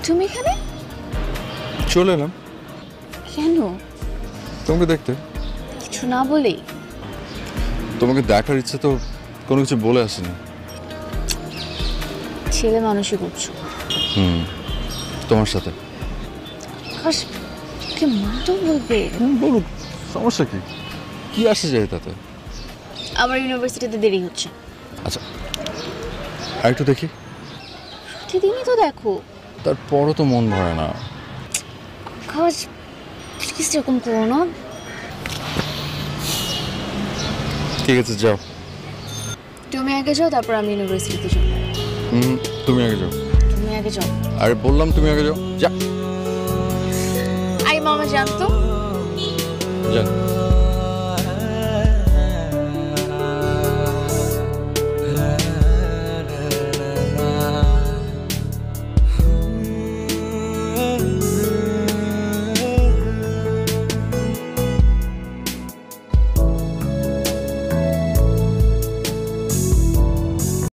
তুমি এখানে চলে এলাম কেন? তোমাকে দেখতে। কিছু না বলেই? তোমাকে দেখার ইচ্ছে তো কোনো কিছু বলে আসেনি। ছেলে মানুষই করছো। তোমার সাথে আকাশ, কি মা তো বলবে। বলুক, সমস্যা কি? কি আসে যায় তাতে? আমার ইউনিভার্সিটিতে দেরি হচ্ছে। আচ্ছা, আর একটু দেখি। প্রতিদিনই তো দেখো। তারপরও তো মন ভরে না। আকাশ, প্লিজ এরকম করো না। ঠিক আছে, যাও। তুমি আগে যাও, তারপর আমি ইউনিভার্সিটিতে যাবো। তুমি আগে যাও। তুমি আগে যাও। আরে বললাম তুমি আগে যাও। যা আই মামা জানতো। যান।